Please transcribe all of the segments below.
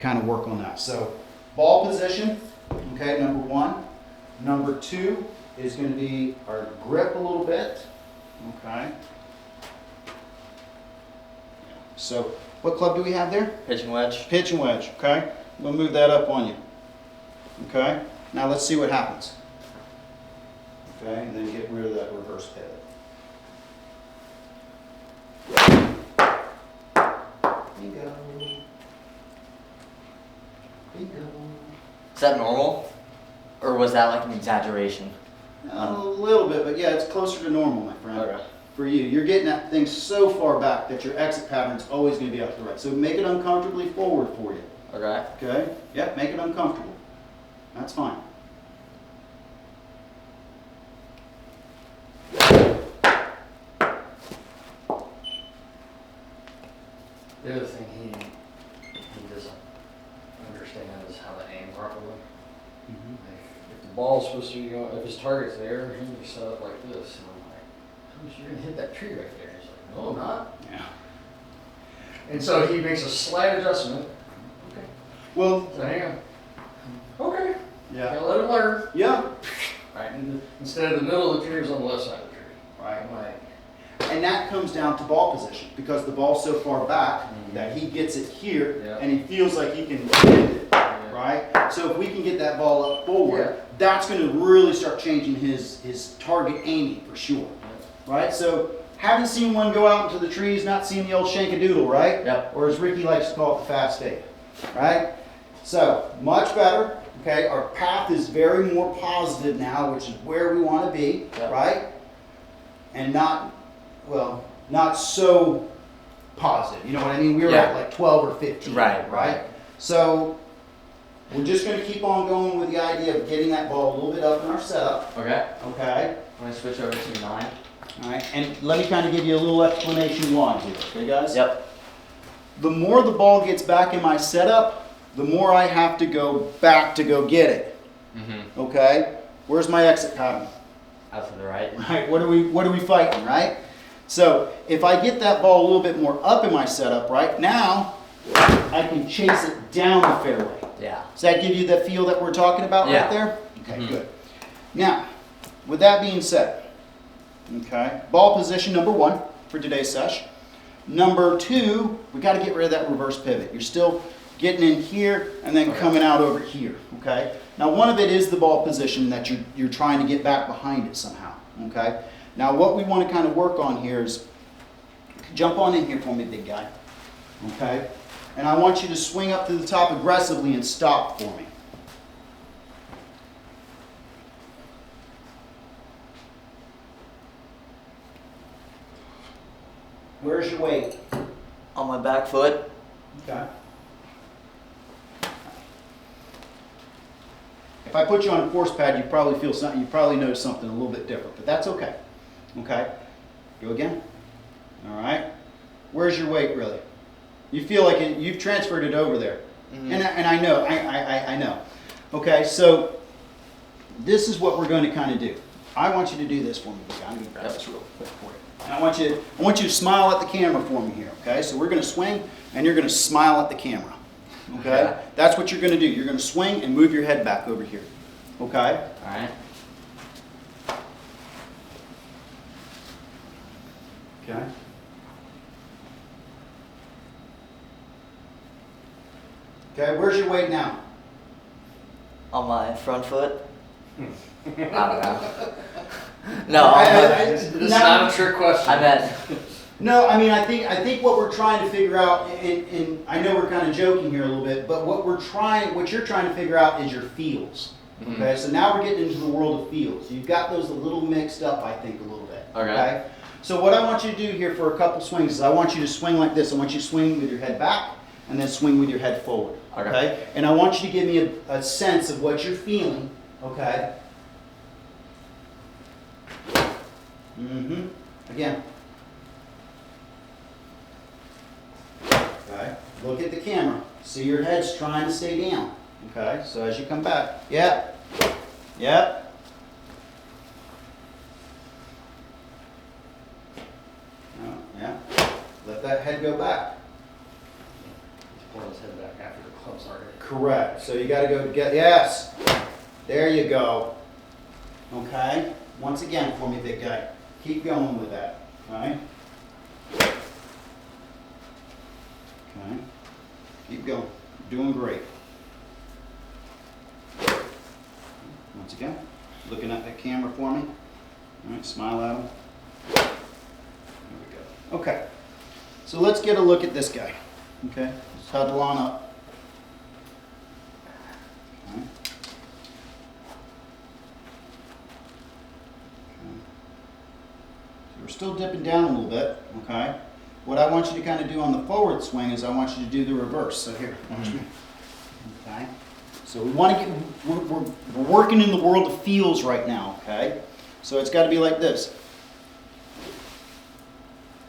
kind of work on that. So ball position, okay, number one. Number two is going to be our grip a little bit, okay. So what club do we have there? Pitch and wedge. Pitch and wedge, okay. We'll move that up on you, okay. Now let's see what happens. Okay, and then get rid of that reverse pivot. Bingo. Bingo. Is that normal? Or was that like an exaggeration? A little bit, but yeah, it's closer to normal, my friend. Okay. For you, you're getting that thing so far back that your exit pattern is always going to be up to the right. So make it uncomfortably forward for you. Okay. Okay? Yep, make it uncomfortable. That's fine. The other thing he doesn't understand is how to aim properly. Like, if the ball's supposed to be going, if his target's there, he can be set up like this. And I'm like, "Thomas, you're gonna hit that tree right there." He's like, "No, I'm not." Yeah. And so he makes a slight adjustment. Okay. Well, So hang on. Okay. yeah. Gotta let him learn. Yeah. Right. And instead of the middle of the tree, it was on the left side of the tree. Right. I'm like, And that comes down to ball position because the ball's so far back Mhm. that he gets it here Yeah. and he feels like he can hit it, yeah. right? So if we can get that ball up forward, Yeah. that's going to really start changing his target aiming for sure, right? So haven't seen one go out into the trees, not seen the old shankadoodle, right? Yep. Or as Ricky likes to call it, the fast fade, right? So much better. Okay, our path is very more positive now, which is where we want to be, Yep. right? And not, well, not so positive. You know what I mean? We were Yeah. at like 12 or 15. Right. So we're just going to keep on going with the idea of getting that ball a little bit up in our setup. Okay. Okay. I'm gonna switch over to 9. All right. And let me kind of give you a little explanation why here. Okay, guys? Yep. The more the ball gets back in my setup, the more I have to go back to go get it. Mm-hmm. Okay? Where's my exit pattern? Out to the right. Right? What are we fighting, right? So if I get that ball a little bit more up in my setup, right, now I can chase it down the fairway. Yeah. Does that give you the feel that we're talking about Yeah. right there? Okay, Mhm. good. Now, with that being said, okay, ball position number one for today's sesh. Number two, we got to get rid of that reverse pivot. You're still getting in here and then Okay. coming out over here, okay? Now, one of it is the ball position that you're trying to get back behind it somehow, okay? Now, what we want to kind of work on here is, jump on in here for me, big guy, okay? And I want you to swing up to the top aggressively and stop for me. Where's your weight? On my back foot. Okay. If I put you on a force pad, you probably feel something, you probably notice something a little bit different, but that's okay. Okay? Go again. All right. Where's your weight really? You feel like you've transferred it over there. Mhm. And I know, I know. Okay, so this is what we're going to kind of do. I want you to do this for me. I'm going to grab this real quick for you. And I want you to smile at the camera for me here, okay? So we're going to swing, and you're going to smile at the camera, okay? Okay. That's what you're going to do. You're going to swing and move your head back over here, okay? All right. Okay. Okay, where's your weight now? On my front foot. I don't know. No, this is not a trick question. I meant. No, I mean, I think what we're trying to figure out, and I know we're kind of joking here a little bit, but what you're trying to figure out is your feels. Mhm. Okay, so now we're getting into the world of feels. You've got those a little mixed up, I think, a little bit. Okay. So what I want you to do here for a couple swings is I want you to swing like this. I want you to swing with your head back and then swing with your head forward. Okay. And I want you to give me a sense of what you're feeling. Okay. Mm-hmm. Again. Okay. Look at the camera. See your head's trying to stay down. Okay. So as you come back. Yep. Yep. Oh, yeah. Let that head go back. He's pulling his head back after the club's already target. Correct. So you got to go get, yes. There you go. Okay. Once again for me, big guy. Keep going with that. Okay. Okay. Keep going. Doing great. Once again, looking at the camera for me. All right, smile at him. There we go. Okay. So let's get a look at this guy. Okay. Let's huddle on up. Okay. So we're still dipping down a little bit, okay? What I want you to kind of do on the forward swing is I want you to do the reverse. So here, watch me. Okay? So we want to get, we're working in the world of feels right now, okay? So it's got to be like this.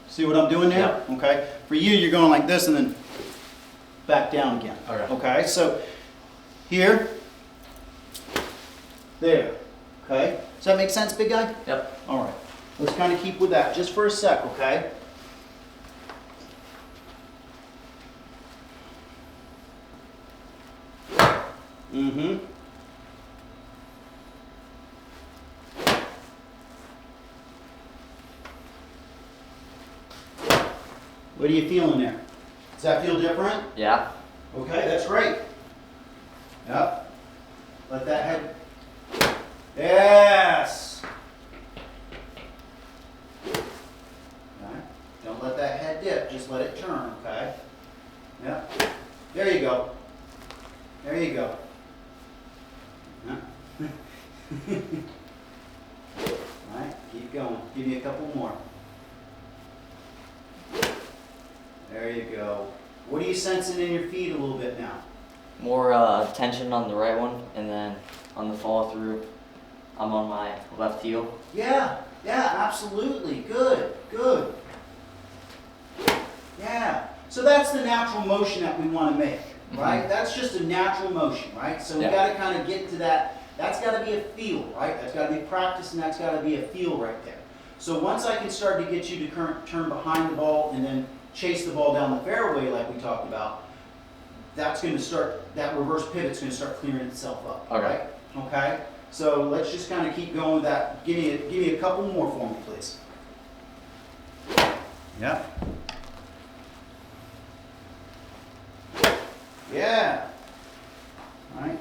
See what I'm doing there? Yeah. Okay? For you, you're going like this and then back down again. Okay. Okay? So here, there. Okay? Does that make sense, big guy? Yep. All right. Let's kind of keep with that just for a sec, okay? Mm-hmm. What are you feeling there? Does that feel different? Yeah. Okay, that's great. Yep. Let that head. Yes. Okay. Don't let that head dip. Just let it turn. Okay. Yep. There you go. There you go. Yep. All right. Keep going. Give me a couple more. There you go. What are you sensing in your feet a little bit now? More tension on the right one, and then on the follow through, I'm on my left heel. Yeah, absolutely. Good, good. Yeah. So that's the natural motion that we want to make, right? That's just a natural motion, right? So we Yeah. got to kind of get to that. That's got to be a feel, right? That's got to be practice, and that's got to be a feel right there. So once I can start to get you to turn behind the ball and then chase the ball down the fairway like we talked about, that's going to start, that reverse pivot's going to start clearing itself up, Okay. right? Okay? So let's just kind of keep going with that. Give me a couple more for me, please. Yeah. Yeah. All right.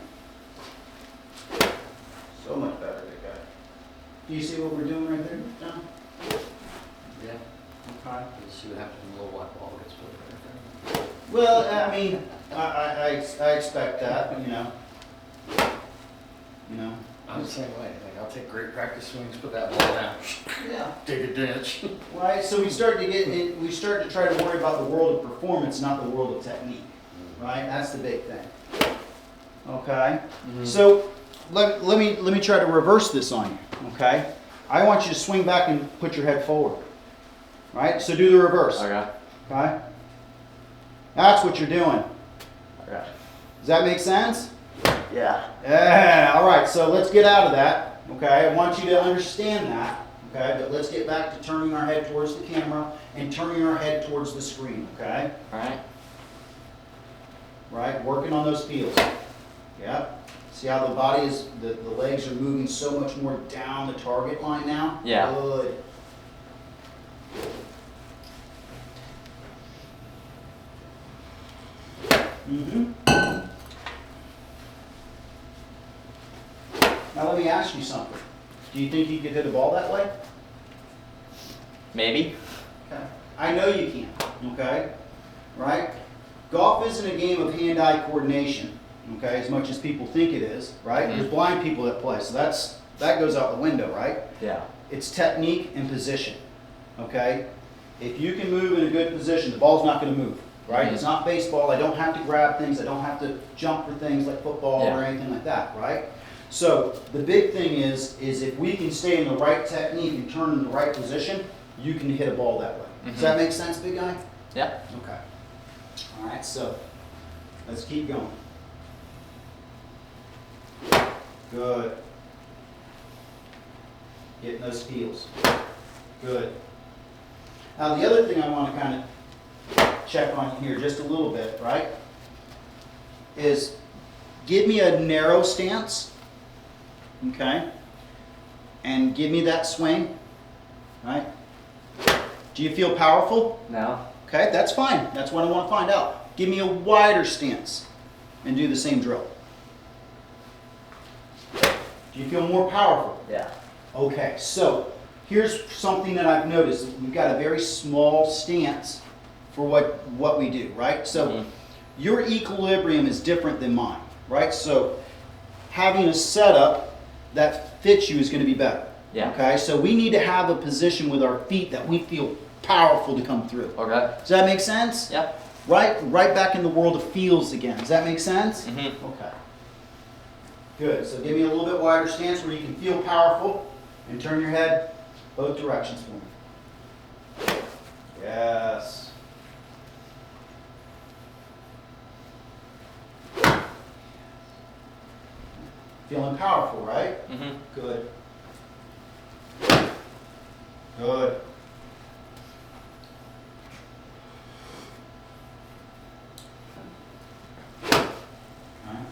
So much better, big guy. Do you see what we're doing right there, John? Yeah. Okay. Let's see what happens when the little white ball gets put right there. Well, I mean, I expect that, you know. You know. I'm the same way. Like, I'll take great practice swings, put that ball down, Yeah. dig a ditch. Right. So we start to get in, we start to try to worry about the world of performance, not the world of technique. Right. That's the big thing. Okay. So let me try to reverse this on you. Okay. I want you to swing back and put your head forward. Right. So do the reverse. Okay. Okay. That's what you're doing. Okay. Does that make sense? Yeah. Yeah, all right, so let's get out of that, okay? I want you to understand that, okay? But let's get back to turning our head towards the camera and turning our head towards the screen, okay? Alright. Right, working on those feels. Yep. See how the body is, the legs are moving so much more down the target line now? Yeah. Good. Mm-hmm. Now let me ask you something. Do you think you could hit a ball that way? Maybe. Okay. I know you can, okay? Right? Golf isn't a game of hand-eye coordination, okay, as much as people think it is, right? Mhm. There's blind people that play, so that goes out the window, right? Yeah. It's technique and position, okay? If you can move in a good position, the ball's not going to move, right? Mhm. It's not baseball. I don't have to grab things. I don't have to jump for things like football or Yeah. anything like that, right? So the big thing is if we can stay in the right technique and turn in the right position, you can hit a ball that way. Does that make sense, big guy? Yeah. Okay. All right, so let's keep going. Good. Getting those feels. Good. Now the other thing I want to kind of check on here just a little bit, right? is give me a narrow stance, okay? And give me that swing, right? Do you feel powerful? No. Okay, that's fine. That's what I want to find out. Give me a wider stance and do the same drill. Do you feel more powerful? Yeah. Okay, so here's something that I've noticed. We've got a very small stance for what we do, right? So Mhm. your equilibrium is different than mine, right? So having a setup that fits you is going to be better. Yeah. Okay, so we need to have a position with our feet that we feel powerful to come through. Okay. Does that make sense? Yeah. Right back in the world of feels again. Does that make sense? Mhm. Okay. Good. So give me a little bit wider stance where you can feel powerful and turn your head both directions for me. Yes. Feeling powerful, right? Mhm. Good. Good. Alright.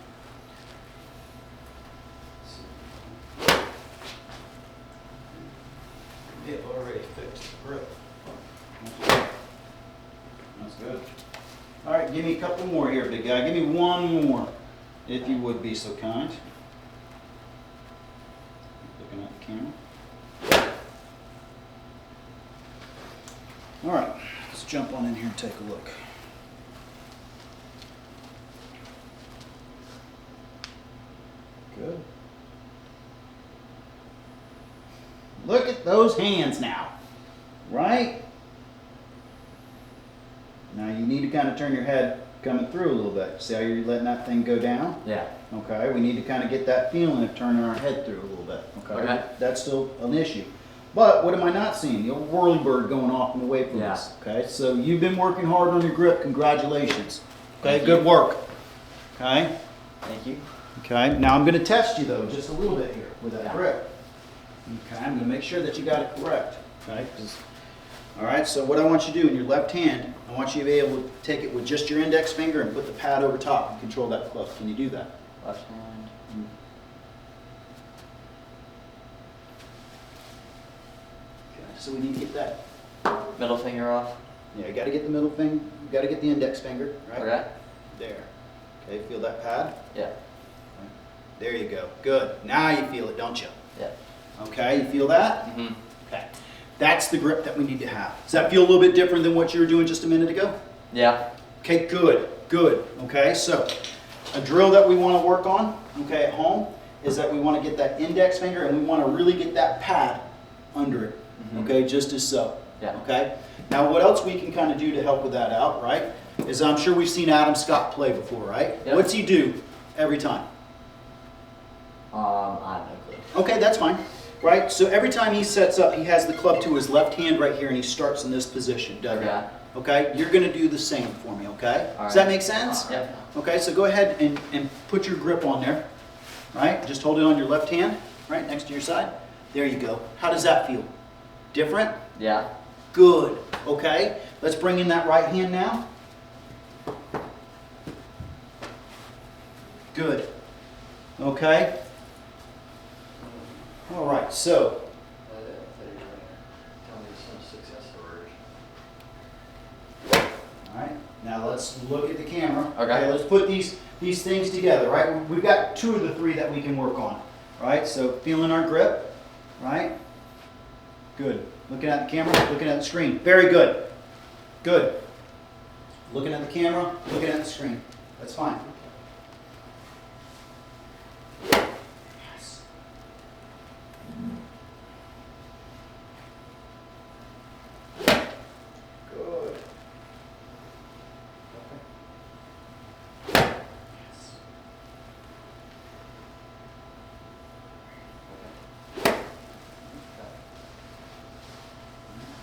Hip already fixed the grip. That's good. Alright, give me a couple more here, big guy. Give me one more, if you would be so kind. Looking at the camera. Alright, let's jump on in here and take a look. Good. Look at those hands now, right? Now you need to kind of turn your head coming through a little bit. See how you're letting that thing go down? Yeah. Okay, we need to kind of get that feeling of turning our head through a little bit. Okay, Okay. that's still an issue. But what am I not seeing? The old whirlybird going off and away from Yeah. us. Okay, so you've been working hard on your grip. Congratulations. Okay, Thank good you. work. Okay. Thank you. Okay, now I'm going to test you though, just a little bit here with that Yeah. grip. Okay, I'm going to make sure that you got it correct. Okay, all right, so what I want you to do in your left hand, I want you to be able to take it with just your index finger and put the pad over top and control that club. Can you do that? Left hand. Okay, so we need to get that. Middle finger off. Yeah, you got to get the middle finger, you got to get the index finger, right? Okay. There. Okay, feel that pad? Yeah. There you go. Good. Now you feel it, don't you? Yeah. Okay, you feel that? Mhm. Okay. That's the grip that we need to have. Does that feel a little bit different than what you were doing just a minute ago? Yeah. Okay, good, good. Okay, so a drill that we want to work on, okay, at home, is that we want to get that index finger and we want to really get that pad under it. Mhm. Okay, just as so. Yeah. Okay. Now, what else we can kind of do to help with that out, right? Is I'm sure we've seen Adam Scott play before, right? Yep. What's he do every time? I have no clue. Okay, that's fine. Right? So every time he sets up, he has the club to his left hand right here and he starts in this position, doesn't he? Okay. Okay? You're going to do the same for me, okay? All Does right. that make sense? Yep. Okay, so go ahead and put your grip on there. Right? Just hold it on your left hand, right next to your side. There you go. How does that feel? Different? Yeah. Good. Okay? Let's bring in that right hand now. Good. Okay? All right, so I thought you were gonna tell me some success stories. all right, now let's look at the camera. Okay. Let's put these things together, right? We've got 2 of the 3 that we can work on, right? So feeling our grip, right? Good. Looking at the camera, looking at the screen. Very good. Good. Looking at the camera, looking at the screen. That's fine. Yes. Good. Yes.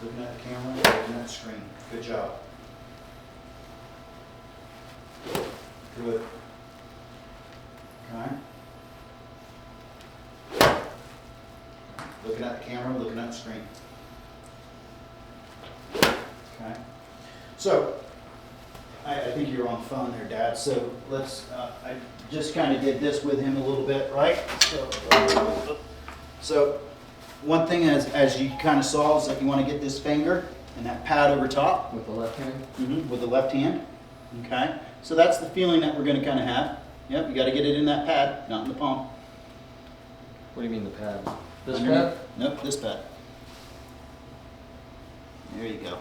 Looking at the camera, looking at the screen. Good job. Good. Okay. Looking at the camera, looking at the screen. Okay. So, I think you're on phone there, Dad, so let's, I just kind of did this with him a little bit, right? So one thing as you kind of saw is that you want to get this finger and that pad over top With the left hand? with the left hand, okay? So that's the feeling that we're going to kind of have. Yep, you got to get it in that pad, not in the palm. What do you mean the pad? This Underneath- pad? Nope, this pad. There you go.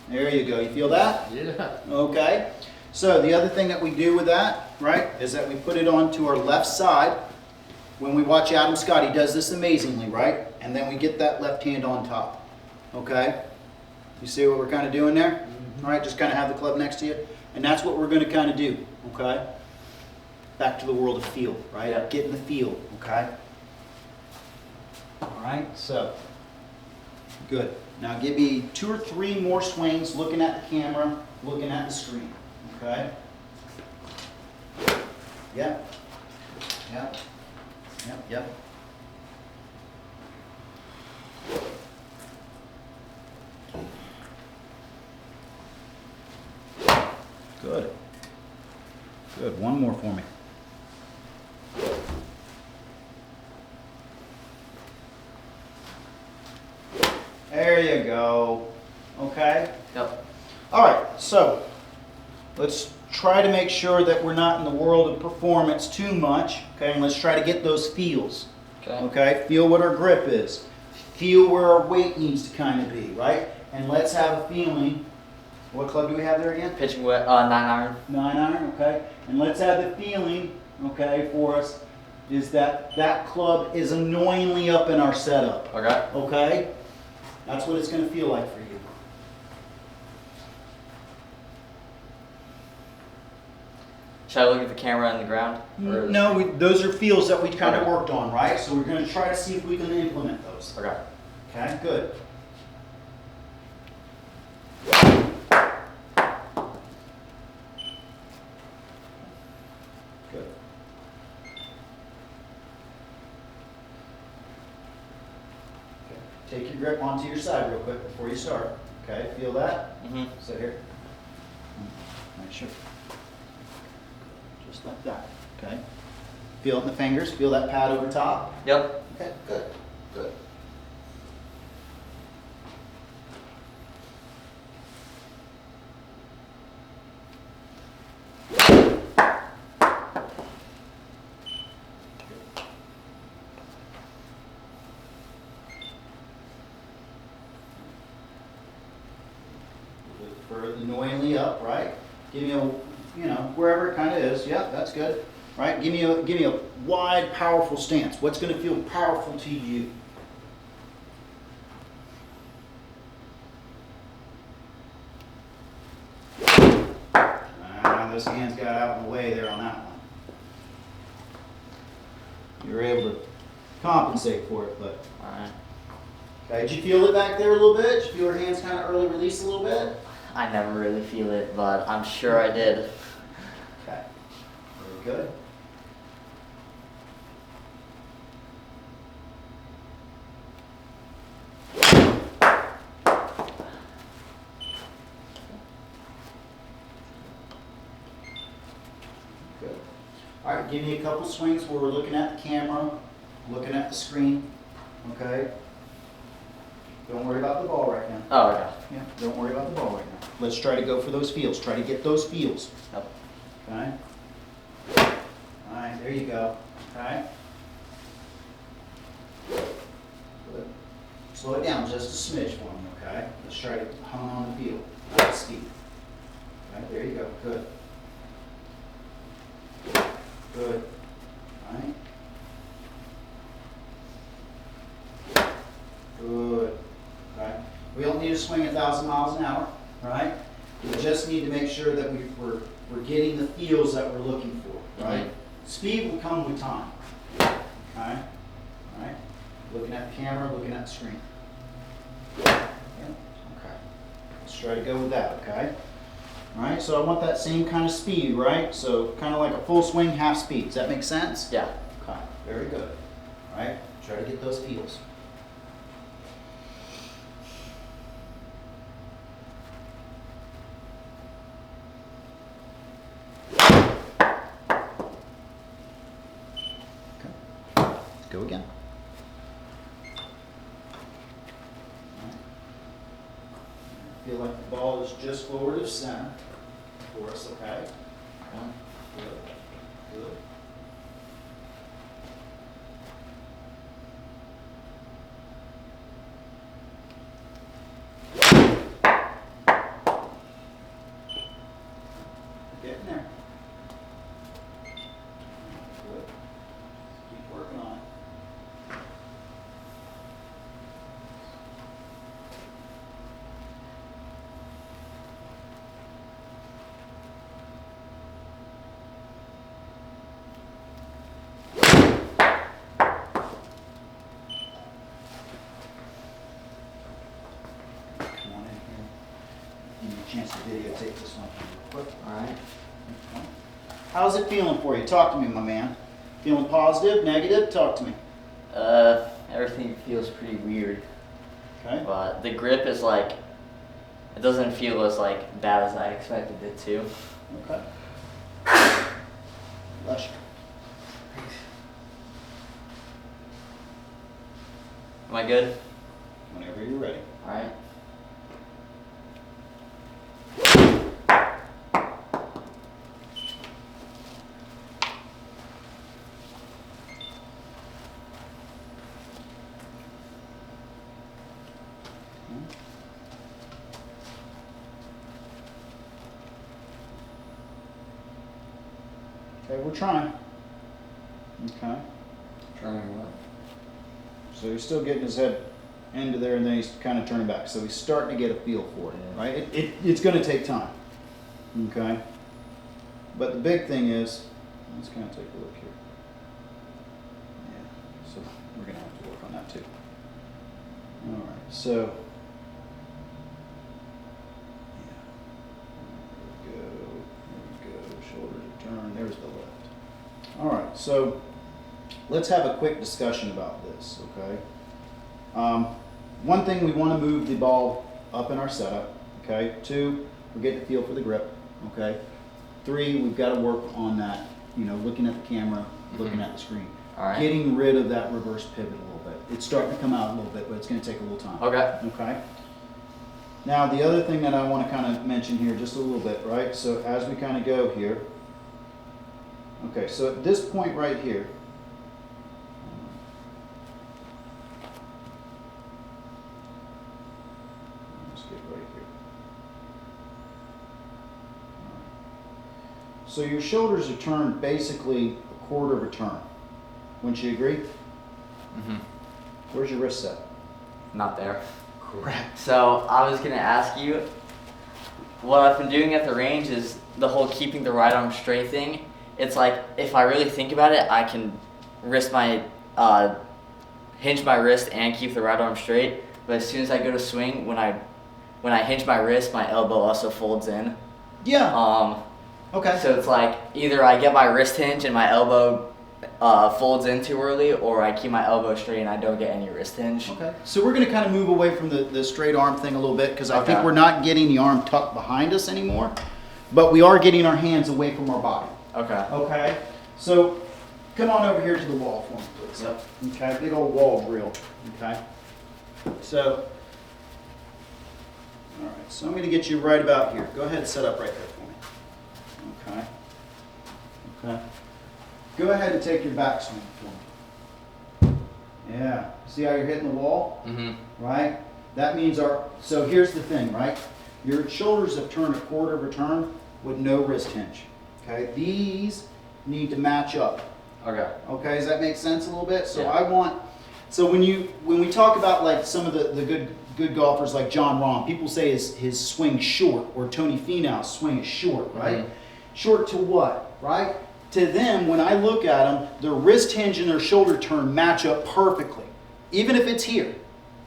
There you go. You feel that? Yeah. Okay. So the other thing that we do with that, right, is that we put it onto our left side. When we watch Adam Scott, he does this amazingly, right? And then we get that left hand on top. Okay? You see what we're kind of doing there? All right, just kind of have the club next to you. And that's what we're going to kind of do, okay? Back to the world of feel, right? Yeah. Get in the feel, okay? All right, so, good. Now give me 2 or 3 more swings looking at the camera, looking at the screen, okay? Yep. Yep. Yep, yep. Good. Good. One more for me. There you go. Okay? Yep. All right, so let's try to make sure that we're not in the world of performance too much. Okay, and let's try to get those feels. Okay. Okay, feel what our grip is. Feel where our weight needs to kind of be, right? And let's have a feeling. What club do we have there again? Pitching with 9-iron. 9-iron, okay? And let's have the feeling, okay, for us is that that club is annoyingly up in our setup, Okay. okay? That's what it's going to feel like for you. Should I look at the camera and the ground? Or No, those are feels that we kind of worked on, right? So we're going to try to see if we can implement those. Okay. Okay, good. Good. Okay. Take your grip onto your side real quick before you start. Okay, feel that? Mm-hmm. Sit here. Make sure. Just like that. Okay. Feel it in the fingers. Feel that pad over top. Yep. Okay, good. Good. For annoyingly up, right? Give me a, wherever it kind of is. Yep, that's good. Right? Give me a wide, powerful stance. What's going to feel powerful to you? Those hands got out of the way there on that one. You were able to compensate for it, but Alright. okay. Did you feel it back there a little bit? Did you feel your hands kind of early release a little bit? I never really feel it, but I'm sure I did. Okay. Very good. Good. All right, give me a couple swings where we're looking at the camera, looking at the screen. Okay? Don't worry about the ball right now. Oh, okay. Yeah, don't worry about the ball right now. Let's try to go for those feels. Try to get those feels. Yep. Okay? All right, there you go. Okay? Good. Slow it down just a smidge for me, okay? Let's try to hone on the feel, not the speed. Right, there you go. Good. Good. All right? Good. Okay? We don't need to swing 1,000 miles an hour, right? We just need to make sure that we're getting the feels that we're looking for, right? Speed will come with time. Okay? All right? Looking at the camera, looking at the screen. Yeah? Okay. Let's try to go with that, okay? All right, so I want that same kind of speed, right? So kind of like a full swing, half speed. Does that make sense? Yeah. Okay, very good. All right, try to get those feels. Go again. Feel like the ball is just forward of center for us, okay? Good. Good. Getting there. Good. Keep working on it. Come on in here. Give me a chance to videotape this one real quick. All right. Okay. How's it feeling for you? Talk to me, my man. Feeling positive, negative? Talk to me. Everything feels pretty weird, Okay. but the grip is like, it doesn't feel as like bad as I expected it to. Okay. Bless you. Am I good? Whenever you're ready. All right. Okay, we're trying. Okay. Trying what? So he's still getting his head into there, and then he's kind of turning back. So he's starting to get a feel for it, Yeah. right? It's going to take time. Okay. But the big thing is, let's kind of take a look here. Yeah. So we're going to have to work on that too. All right. So. Yeah. There we go. Shoulder to turn. There's the left. All right. So let's have a quick discussion about this, okay? One thing, we want to move the ball up in our setup, okay? 2, we're getting a feel for the grip, okay? 3, we've got to work on that, you know, looking at the camera, looking at the screen. All right. Getting rid of that reverse pivot a little bit. It's starting to come out a little bit, but it's going to take a little time. Okay. Okay? Now, the other thing that I want to kind of mention here just a little bit, right? So as we kind of go here, okay, so at this point right here, let's get right here. All right. So your shoulders are turned basically a quarter of a turn. Wouldn't you agree? Mm-hmm. Where's your wrist set? Not there. Correct. So I was gonna ask you, what I've been doing at the range is the whole keeping the right arm straight thing. It's like, if I really think about it, I can hinge my wrist and keep the right arm straight. But as soon as I go to swing, when I hinge my wrist, my elbow also folds in. Yeah. Okay. So it's like, either I get my wrist hinge and my elbow folds in too early, or I keep my elbow straight and I don't get any wrist hinge. Okay. So we're going to kind of move away from the straight arm thing a little bit, because I think Okay. we're not getting the arm tucked behind us anymore, but we are getting our hands away from our body. Okay. Okay. So come on over here to the wall for me, please. Yep. Okay. Big old wall drill. Okay. So, all right. So I'm going to get you right about here. Go ahead and set up right there for me. Okay. Okay. Go ahead and take your backswing for me. Yeah. See how you're hitting the wall? Mm-hmm. Right? That means so here's the thing, right? Your shoulders have turned a quarter of a turn with no wrist hinge. Okay? These need to match up. Okay. Okay, does that make sense a little bit? So Yeah. so when we talk about like some of the good golfers like John Rahm, people say his swing short, or Tony Finau's swing is short, right? Mhm. Short to what, right? To them, when I look at them, their wrist hinge and their shoulder turn match up perfectly. Even if it's here,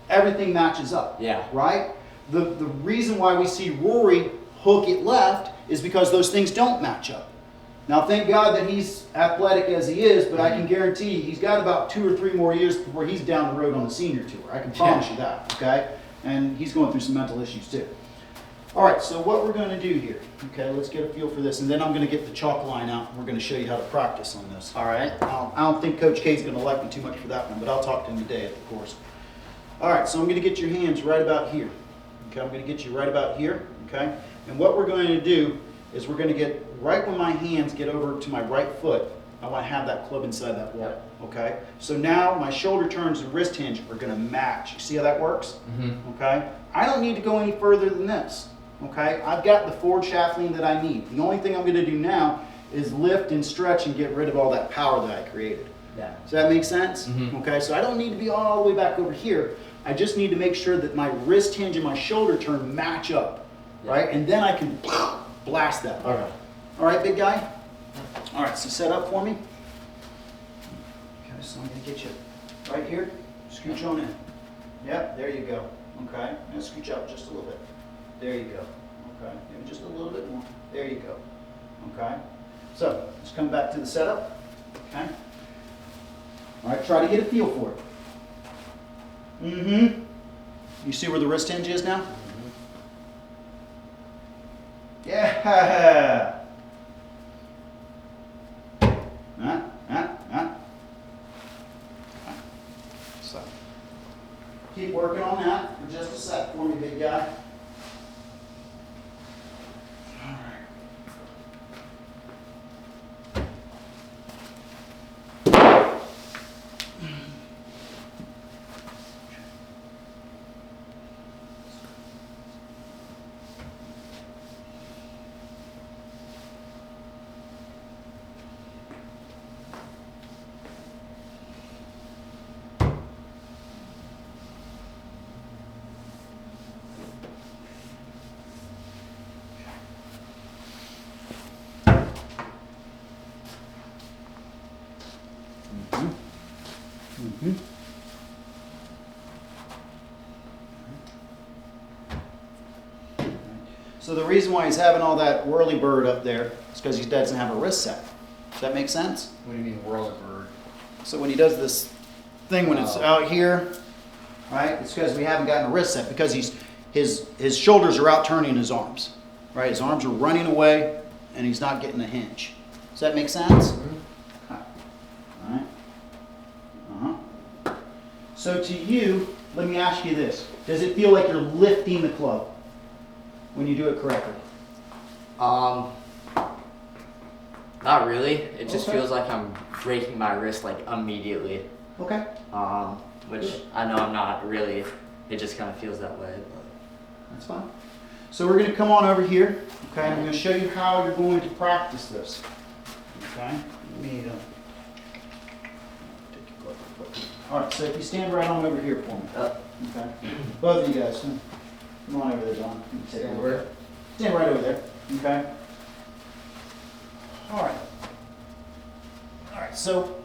everything matches up. Yeah. Right? The reason why we see Rory hook it left is because those things don't match up. Now, thank God that he's athletic as he is, but I can guarantee you he's got about 2 or 3 more years before he's down the road on the senior tour. I can promise you that, okay? And he's going through some mental issues too. All right, so what we're going to do here, okay, let's get a feel for this, and then I'm going to get the chalk line out, and we're going to show you how to practice on this. All right. I don't think Coach K is going to like me too much for that one, but I'll talk to him today at the course. All right, so I'm going to get your hands right about here. Okay, I'm going to get you right about here, okay? And what we're going to do is we're going to get right when my hands get over to my right foot, I want to have that club inside that wall, Yep. okay? So now my shoulder turns and wrist hinge are going to match. You see how that works? Mm-hmm. Okay? I don't need to go any further than this. Okay? I've got the forward shaft lean that I need. The only thing I'm going to do now is lift and stretch and get rid of all that power that I created. Yeah. Does that make sense? Mhm. Okay, so I don't need to be all the way back over here. I just need to make sure that my wrist hinge and my shoulder turn match up. Yeah. Right? And then I can blast that. Okay. All right, big guy? All right, so set up for me. Okay, so I'm going to get you right here. Scooch on in. Yep, there you go. Okay, now scooch out just a little bit. There you go. Okay, maybe just a little bit more. There you go. Okay, so let's come back to the setup. Okay. All right, try to get a feel for it. Mm-hmm. You see where the wrist hinge is now? Yeah. So, keep working on that for just a sec for me, big guy. All right. Mm-hmm. So the reason why he's having all that whirly bird up there is because he doesn't have a wrist set. Does that make sense? What do you mean whirlybird? So when he does this thing when it's Oh. out here, right, it's because we haven't gotten a wrist set because his shoulders are out turning his arms, right? His arms are running away and he's not getting a hinge. Does that make sense? Mm-hmm. Okay. All right. Uh-huh. So to you, let me ask you this. Does it feel like you're lifting the club when you do it correctly? Not really. It just Okay. feels like I'm breaking my wrist like immediately. Okay. Which I know I'm not really. It just kind of feels that way. That's fine. So we're going to come on over here, okay? I'm going to show you how you're going to practice this. Okay? Let me take your glove real quick. All right, so if you stand right on over here for me. Okay? Both of you guys, come on over there, Don. You can take Stand it where? Stand right over there. Okay? All right. All right, so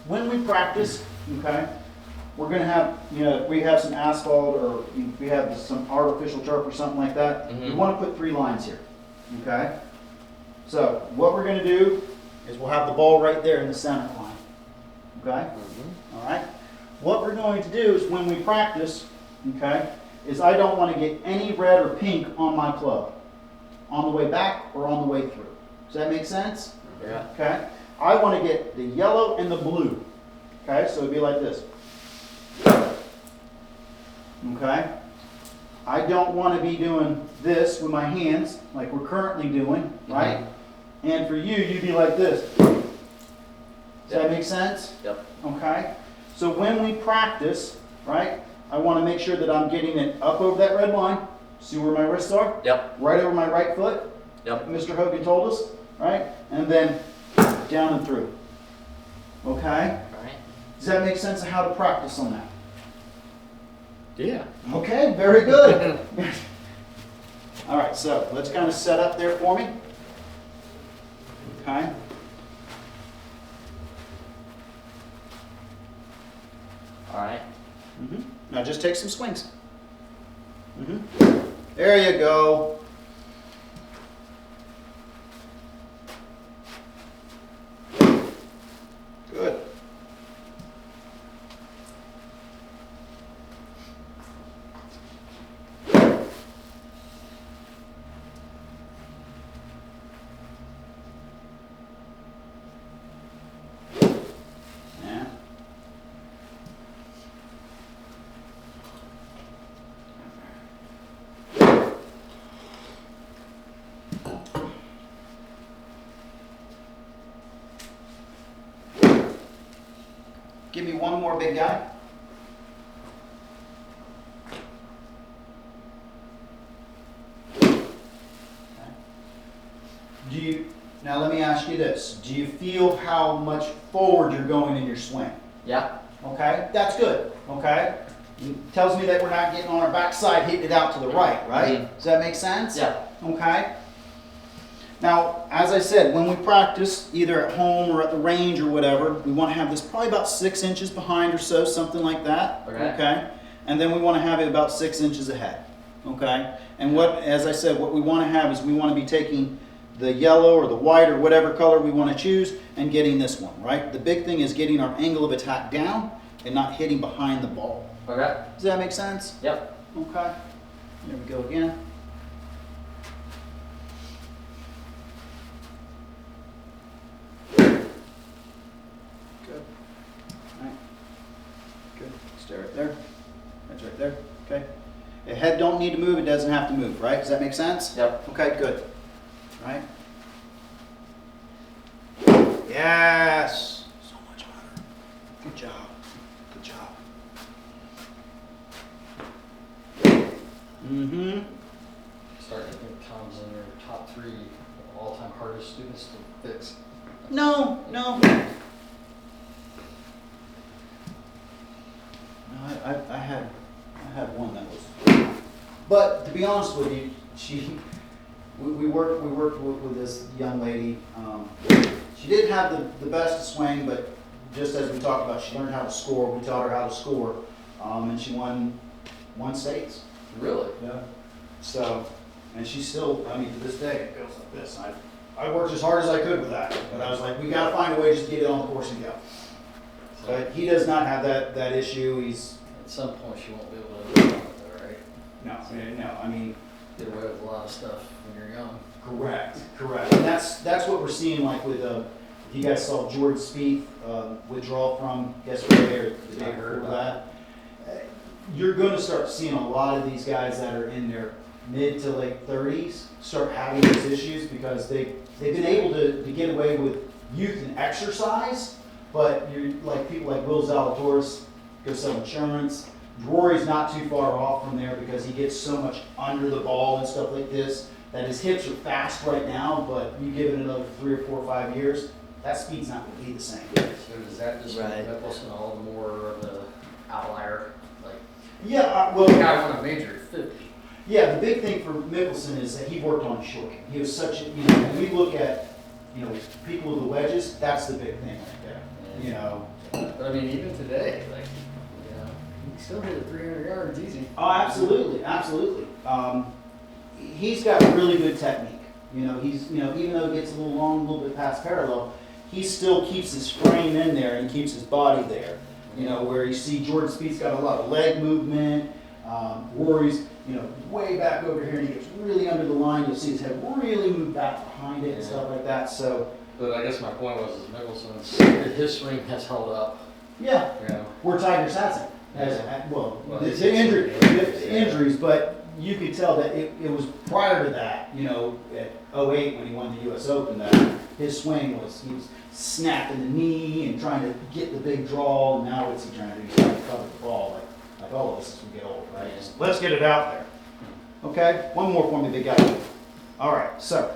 when we practice, okay, we're going to have, we have some asphalt or we have some artificial turf or something like that. We Mhm. want to put 3 lines here, okay? So what we're going to do is we'll have the ball right there in the center line, okay? Mm-hmm. All right? What we're going to do is when we practice, okay, is I don't want to get any red or pink on my club on the way back or on the way through. Does that make sense? Yeah. Okay? I want to get the yellow and the blue. Okay? So it'd be like this. Okay? I don't want to be doing this with my hands like we're currently doing, right? And for you, you'd be like this. Does that make sense? Yep. Okay? So when we practice, right, I want to make sure that I'm getting it up over that red line. See where my wrists are? Yep. Right over my right foot. Yep. Mr. Hogan told us, right? And then down and through. Okay? Right. Does that make sense of how to practice on that? Yeah. Okay, very good. All right, so let's kind of set up there for me. Okay? All right. Now just take some swings. There you go. Good. Give me one more, big guy. Do you, now let me ask you this. Do you feel how much forward you're going in your swing? Yeah. Okay, that's good, okay? It tells me that we're not getting on our backside, hitting it out to the right, right? Mhm. Does that make sense? Yeah. Okay? Now, as I said, when we practice, either at home or at the range or whatever, we want to have this probably about 6 inches behind or so, something like that. Okay. And then we want to have it about 6 inches ahead. Okay? And what, as I said, what we want to have is we want to be taking the yellow or the white or whatever color we want to choose and getting this one, right? The big thing is getting our angle of attack down and not hitting behind the ball. Okay. Does that make sense? Yep. Okay. There we go again. Good. All right. Good. Stay right there. That's right there. Okay. The head don't need to move. It doesn't have to move, right? Does that make sense? Yep. Okay, good. Right? Yes. So much harder. Good job. Good job. Mm-hmm. Starting to think Tom's in your top 3 all-time hardest students to fix. No, no. No, I had one that was, but to be honest with you, we worked with this young lady. She didn't have the best swing, but just as we talked about, she learned how to score. We taught her how to score, and she won states. Really? Yeah. So, and she still, I mean, to this day, it goes like this. I worked as hard as I could with that, but I was like, we gotta find a way just to get it on the course and go. But he does not have that issue. He's, At some point, she won't be able to do it though, right? no, I mean, Get away with a lot of stuff when you're young. correct. And that's what we're seeing, like with, if you guys saw Jordan Spieth, withdraw from yesterday or the day before that. You're gonna start seeing a lot of these guys that are in their mid to late 30s start having these issues because they've been able to get away with youth and exercise, but you're like people like Will Zalatoris go sell insurance. Rory's not too far off from there because he gets so much under the ball and stuff like this that his hips are fast right now, but you give it another 3 or 4 or 5 years, that speed's not gonna be the same. So does that just Right. make Mickelson all the more of an outlier? Like, Yeah, well. the guy won a major at 50. Yeah, the big thing for Mickelson is that he worked on his short game. He was such a, when we look at, people with the wedges, that's the big thing right there, But I mean, even today, like, you can still hit it 300 yards easy. Oh, absolutely, absolutely. He's got really good technique. He's, even though it gets a little long, a little bit past parallel, he still keeps his frame in there and keeps his body there. Where you see Jordan Spieth's got a lot of leg movement. Rory's, way back over here, and he gets really under the line. You'll see his head really move back behind it and stuff like that. So, But I guess my point was, is Mickelson's, his swing has held up. yeah, You know, where Tiger's hasn't. Well, The it's injuries, but you could tell that it was prior to that, at 08 when he won the U.S. Open, that his swing was, he was snapping the knee and trying to get the big draw, and now what's he trying to do? He's trying to cover the ball, like all of us as we get older, right? Just, let's get it out there. Okay, one more for me, big guy. All right, so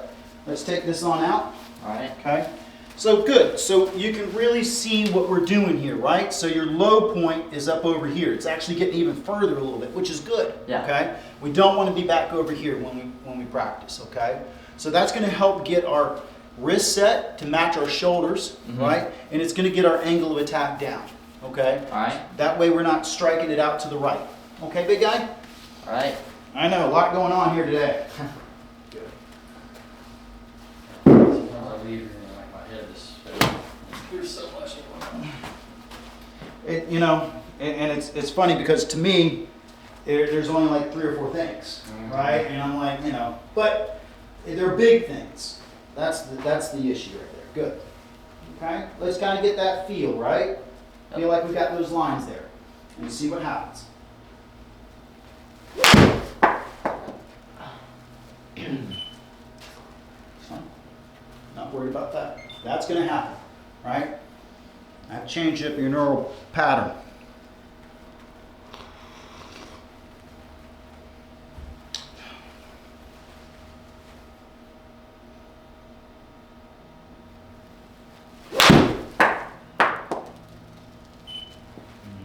let's take this on out. All right. Okay, so good. So you can really see what we're doing here, right? So your low point is up over here. It's actually getting even further a little bit, which is good. Yeah. Okay. We don't want to be back over here when we practice. Okay. So that's going to help get our wrist set to match our shoulders, right? And it's going to get our angle of attack down. Okay. All right. That way we're not striking it out to the right. Okay, big guy. All right. I know a lot going on here today. sometimes I leave and like my head just there's so much going on. And it's funny because to me, there's only like 3 or 4 things, right? And I'm like, but they're big things. That's the issue right there. Good. Okay, let's kind of get that feel, right? Feel like we got those lines there, and see what happens. Fine. Not worried about that. That's going to happen, right? I've changed up your neural pattern.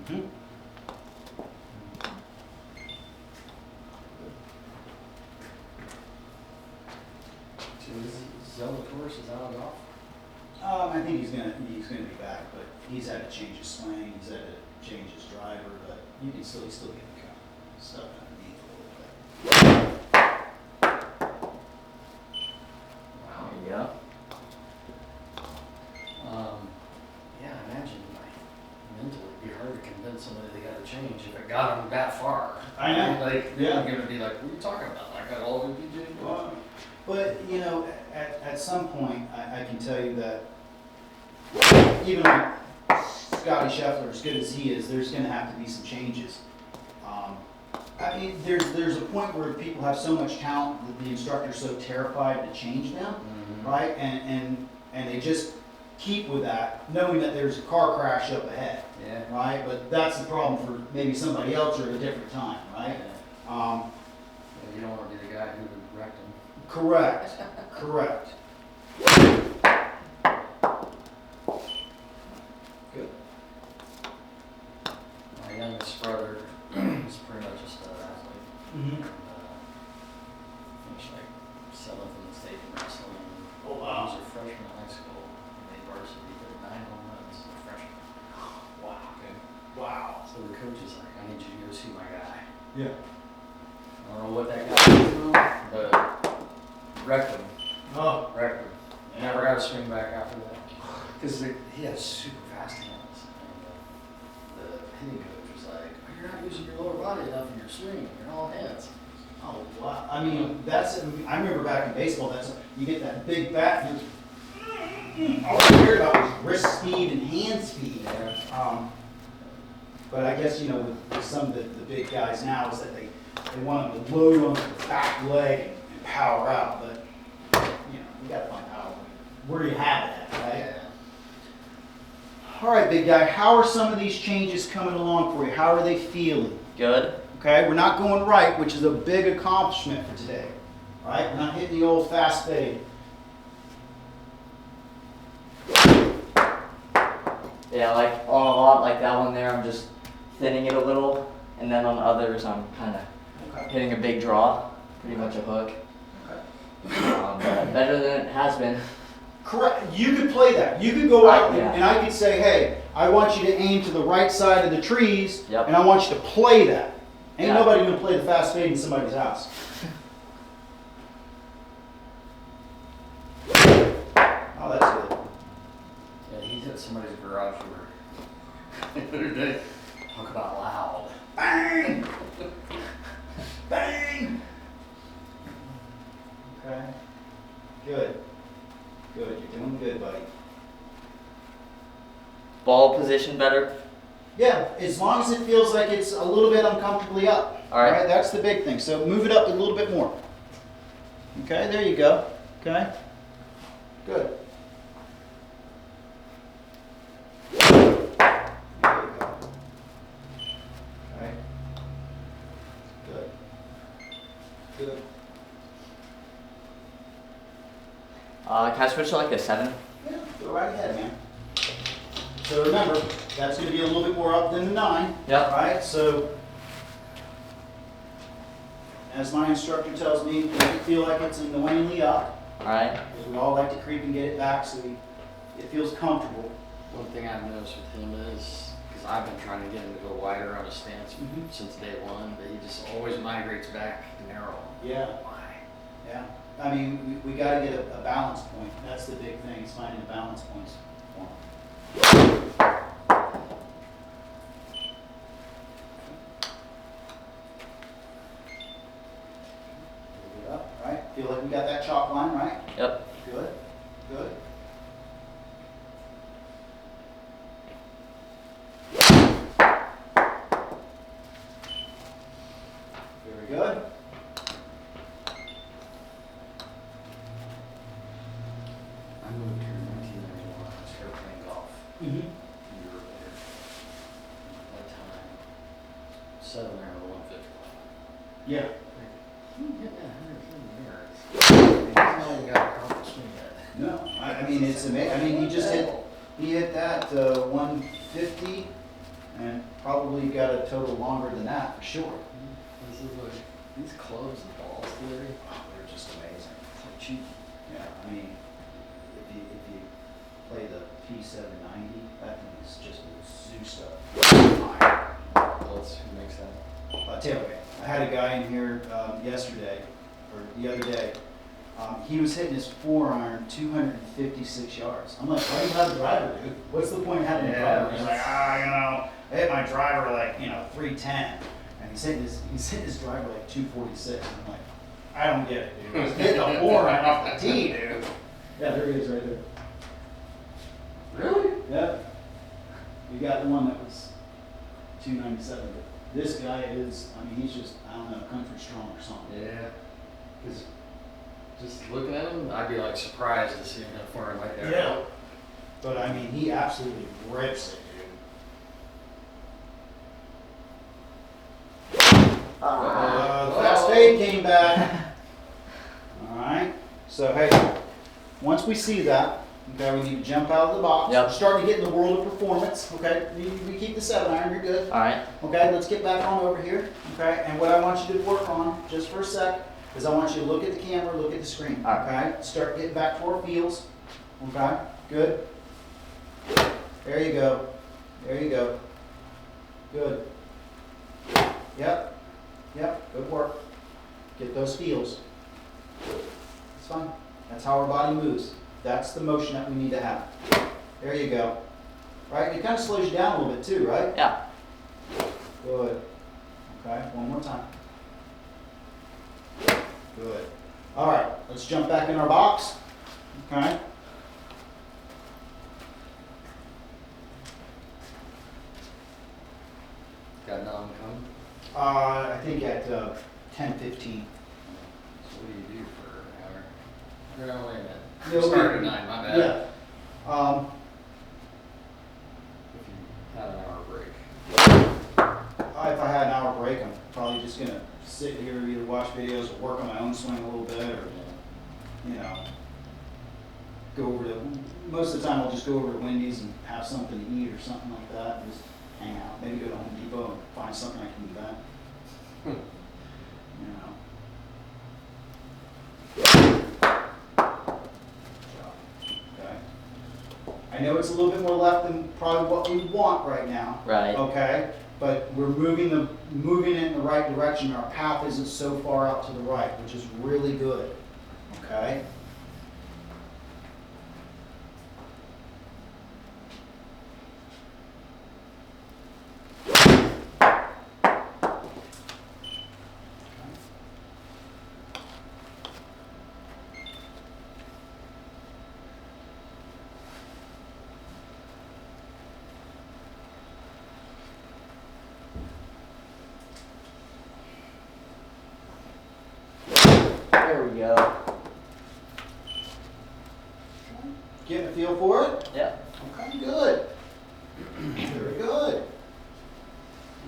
Mhm. So is Zalatoris is out of golf? I think he's gonna be back, but he's had to change his swing, he's had to change his driver, but you can still get the kind of stuff underneath a little bit. Wow. There you go. Yeah, I imagine like mentally it'd be hard to convince somebody they got to change if it got them that far. I know. Like Yeah. they're gonna be like, "What are you talking about? I got all the DJ." But, you know, at some point, I can tell you that even like Scotty Scheffler, as good as he is, there's gonna have to be some changes. I mean, there's a point where people have so much talent that the instructor's so terrified to change them, right? And they just keep with that, knowing that there's a car crash up ahead, Yeah. right? But that's the problem for maybe somebody else or at a different time, right? Yeah, you don't want to be the guy who wrecked them. Correct, correct. Good. My youngest brother is pretty much just an athlete. Mm-hmm. Finished like 7th in the state in wrestling. Oh, He wow. was a freshman in high school. He made varsity, hit 9 home runs as a freshman. Wow. Wow. So the coach is like, I need you to go see my guy. Yeah. I don't know what that guy did, but wrecked him. Oh. Wrecked him. Never got a swing back after that. Because he has super fast hands. And the hitting coach was like, oh, you're not using your lower body enough in your swing. You're all hands. Oh, wow. I mean, I remember back in baseball, you get that big bat, and all I cared about was wrist speed and hand speed. But I guess, you know, with some of the big guys now is that they want them to load on the back leg and power out. But, you know, you got to find power. Where do you have it at, right? Yeah. All right, big guy, how are some of these changes coming along for you? How are they feeling? Good. Okay, we're not going right, which is a big accomplishment for today. All right, we're not hitting the old fast fade. Yeah, like on a lot like that one there, I'm just thinning it a little, and then on others, I'm kind of Okay. hitting a big draw, pretty much a hook. But better than it has been. Correct. You could play that. You could go out Yeah. and I could say, hey, I want you to aim to the right side of the trees, Yep. and I want you to play that. Ain't Yeah. nobody gonna play the fast fade in somebody's house. Oh, that's good. Yeah, he hit somebody's garage door the other day. Talk about loud. Bang! Bang! Okay. Good. Good. You're doing good, buddy. Ball position better. Yeah, as long as it feels like it's a little bit uncomfortably up. All right. That's the big thing. So move it up a little bit more. Okay, there you go. Okay. Good. There you go. Okay. Good. Good. Can I switch to like a 7? Yeah, go right ahead, man. So remember, that's going to be a little bit more up than the 9. Yep. All right, so as my instructor tells me, make it feel like it's in the Wanley up. Alright. Because we all like to creep and get it back so it feels comfortable. One thing I've noticed with him is, because I've been trying to get him to go wider on his stance Mhm. since day one, but he just always migrates back narrow. Yeah, Why? yeah. I mean, we got to get a balance point. That's the big thing, is finding a balance points for him. Move it up, right? Feel like we got that chalk line, right? Yep. Good, good. Very good. I moved here in 1991. I started playing golf. Mm-hmm. And Yeah. You get that 150 yards. He's not even got a proper swing yet. No, I mean, it's amazing. I mean, he hit that 150 and probably got a total longer than that for sure. This is like, these clubs and balls today, Oh, they're just amazing. it's like cheap. Yeah, I mean, if you play the P790, that thing is just a zoo stuff. Who makes that? Tailgate. I had a guy in here yesterday, or the other day. He was hitting his 4-iron 256 yards. I'm like, why do you have a driver, dude? What's the point of having a driver? He's like, I hit my driver like, 310. And he's hitting his driver like 246. And I'm like, I don't get it, dude. He's hitting a 4-iron off the tee, dude. Yeah, there he is right there. Really? Yep. You got the one that was 297. But this guy is, I mean, he's just, I don't know, country strong or something. Yeah. Because just looking at him, I'd be like surprised to see him hit a 4-iron like that. Yeah. But I mean, he absolutely rips it, dude. The fast fade came back. All right. So hey, once we see that, okay, we need to jump out of the box. Yep. We're starting to get in the world of performance. Okay, we keep the 7-iron. You're good. All right. Okay, let's get back on over here. Okay, and what I want you to work on, just for a sec, is I want you to look at the camera, look at the screen. All right. Okay, start getting back to our feels. Okay, good. There you go. There you go. Good. Yep. Yep. Good work. Get those feels. It's fine. That's how our body moves. That's the motion that we need to have. There you go. Right? It kind of slows you down a little bit too, right? Yeah. Good. Okay, one more time. Good. All right, let's jump back in our box. Okay. Got another one coming? I think at 10:15. So what do you do for an hour? No, wait a minute. You'll Start be- at 9, my bad. Yeah. If you had an hour break. If I had an hour break, I'm probably just gonna sit here, either watch videos or work on my own swing a little bit, or go over to. Most of the time, I'll just go over to Wendy's and have something to eat or something like that, and just hang out. Maybe go to Home Depot and find something I can do that. Okay. I know it's a little bit more left than probably what we want right now. Right. Okay, but we're moving it in the right direction. Our path isn't so far out to the right, which is really good. Okay. There we go. Getting a feel for it? Yeah. Okay, good. Very good.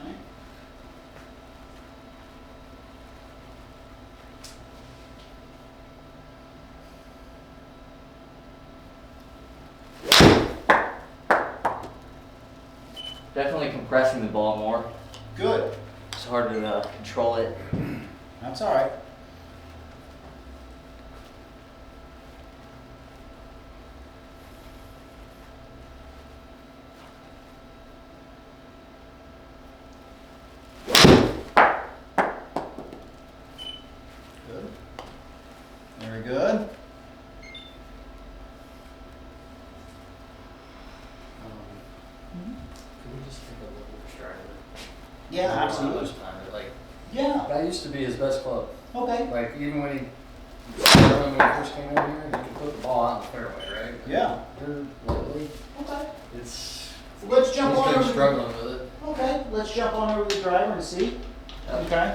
Okay. Definitely compressing the ball more. Good. It's harder to control it. That's all right. Good. Very good. Can we just take a look at the strider? Yeah, absolutely. This time, like, Yeah. that used to be his best club. Okay. Like, even when he first came in here, he could put the ball out in the fairway, right? Yeah. Here lately, Okay. it's, Let's jump he's on been over. struggling with it. Okay, let's jump on over to the driver and see. Okay.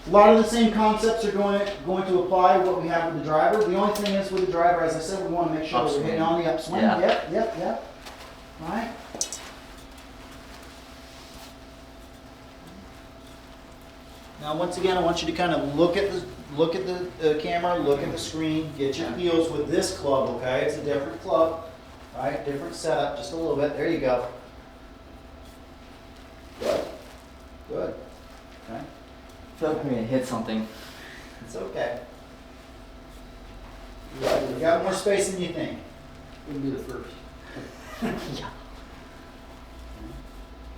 A lot of the same concepts are going to apply what we have with the driver. The only thing is with the driver, as I said, we want to make sure that we're hitting on the upswing. Yeah. Yep. All right. Now, once again, I want you to kind of look at the camera, look at the screen, get your feels with this club, okay? It's a different club, right? Different setup, just a little bit. There you go. Good. Good. Okay. I feel like I'm gonna hit something. It's okay. You got more space than you think. Wouldn't be the first. Yeah.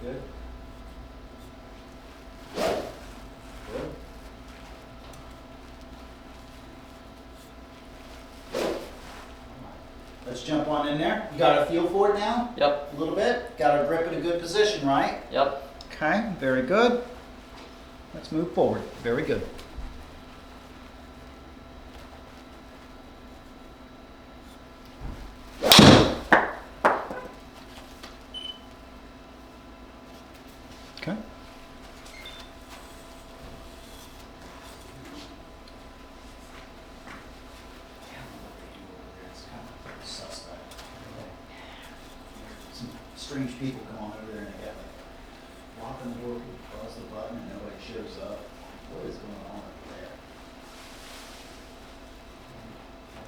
Good. Good. Let's jump on in there. You got a feel for it now? Yep. A little bit? Got our grip in a good position, right? Yep. Okay, very good. Let's move forward. Very good. Okay. Some strange people come on over there and they got like locking the door, people press the button and nobody shows up. What is going on over there?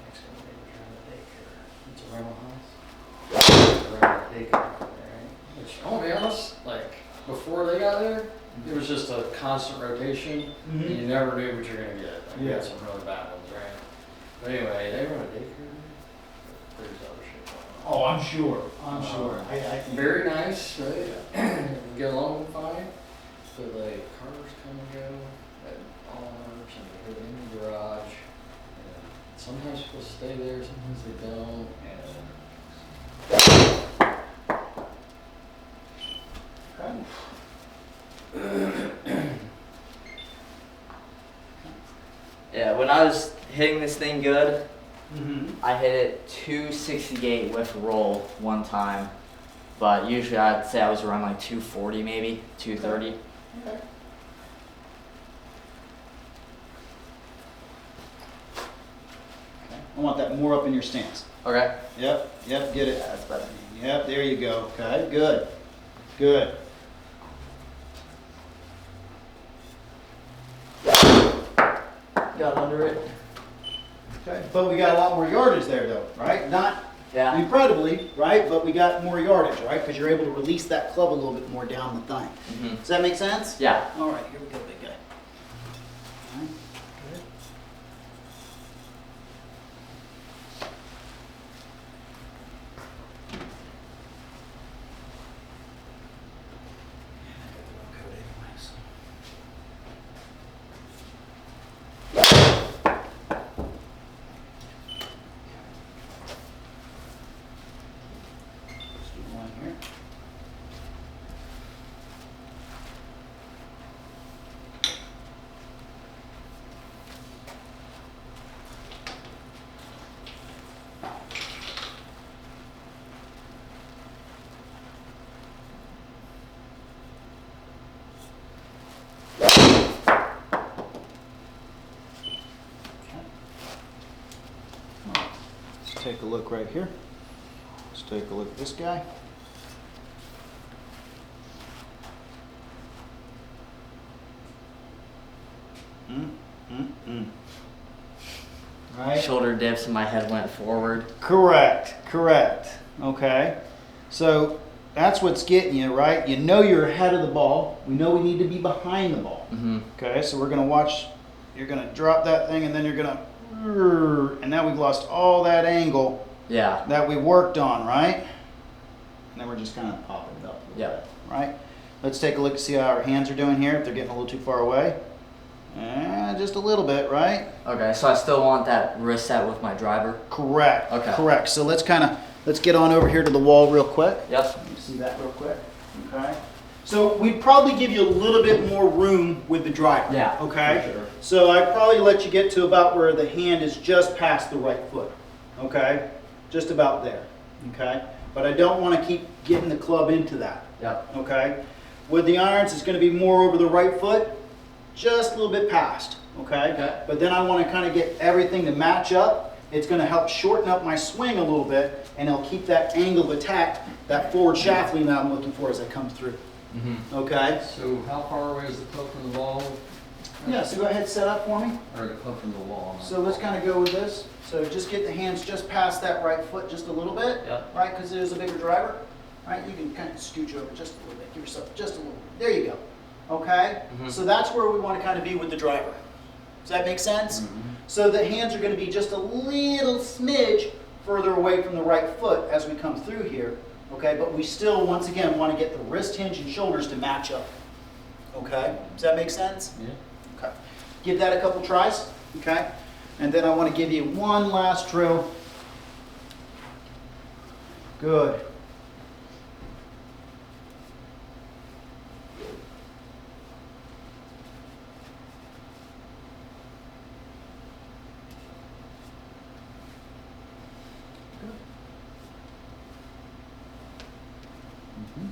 Next door neighbors around the daycare. It's a rental house. Around the daycare. Which, I'll be honest, like, before they got there, it was just a constant rotation, and you never knew what you're gonna get. Like, we Yeah. had some really bad ones, right? But anyway, they run a daycare. There's other shit going on. Oh, I'm sure. I'm sure. I think. Very nice, right? We get along fine, but like cars come and go at all hours, and they hit in the garage. And sometimes people stay there, sometimes they don't. And Okay. Yeah, when I was hitting this thing good, Mm-hmm. I hit it 268 with roll one time. But usually I'd say I was around like 240 maybe, 230. Okay. I want that more up in your stance. Okay. Yep, yep, get it. Yeah, that's better. Yep, there you go. Okay, good. Good. Got under it. Okay, but we got a lot more yardage there though, right? Not Yeah. incredibly, right? But we got more yardage, right? Because you're able to release that club a little bit more down the thing. Mm-hmm. Does that make sense? Yeah. All right, here we go, big guy. All right, good. I got the wrong code anyways. Let's do one here. Let's take a look right here. Let's take a look at this guy. Right? Shoulder dips and my head went forward. Correct, correct. Okay. So that's what's getting you, right? You know you're ahead of the ball. We know we need to be behind the ball. Mm-hmm. Okay, so we're gonna watch, you're gonna drop that thing and then you're gonna, and now we've lost all that angle Yeah. that we worked on, right? And then we're just kind of popping it up a little Yep. bit, right? Let's take a look and see how our hands are doing here, if they're getting a little too far away. Just a little bit, right? Okay, so I still want that wrist set with my driver. Correct. Okay. Correct. So let's get on over here to the wall real quick. Yep. Let me see that real quick. Okay. So we'd probably give you a little bit more room with the driver. Yeah, Okay. for sure. So I'd probably let you get to about where the hand is just past the right foot. Okay. Just about there. Okay. But I don't want to keep getting the club into that. Yep. Okay. With the irons, it's going to be more over the right foot, just a little bit past. Okay. Okay. But then I want to kind of get everything to match up. It's going to help shorten up my swing a little bit, and it'll keep that angle of attack, that forward shaft lean that I'm looking for as I come through. Mm-hmm. Okay? So how far away is the club from the ball Yeah, so go ahead, set up for me. Or the club from the wall. So let's kind of go with this. So just get the hands just past that right foot just a little bit, Yep. right? Because it is a bigger driver, right? You can kind of scooch over just a little bit. Give yourself just a little bit. There you go. Okay? Mhm. So that's where we want to kind of be with the driver. Does that make sense? So the hands are going to be just a little smidge further away from the right foot as we come through here. Okay? But we still, once again, want to get the wrist hinge and shoulders to match up. Okay? Does that make sense? Yeah. Okay. Give that a couple tries, okay? And then I want to give you one last drill. Good. Mhm.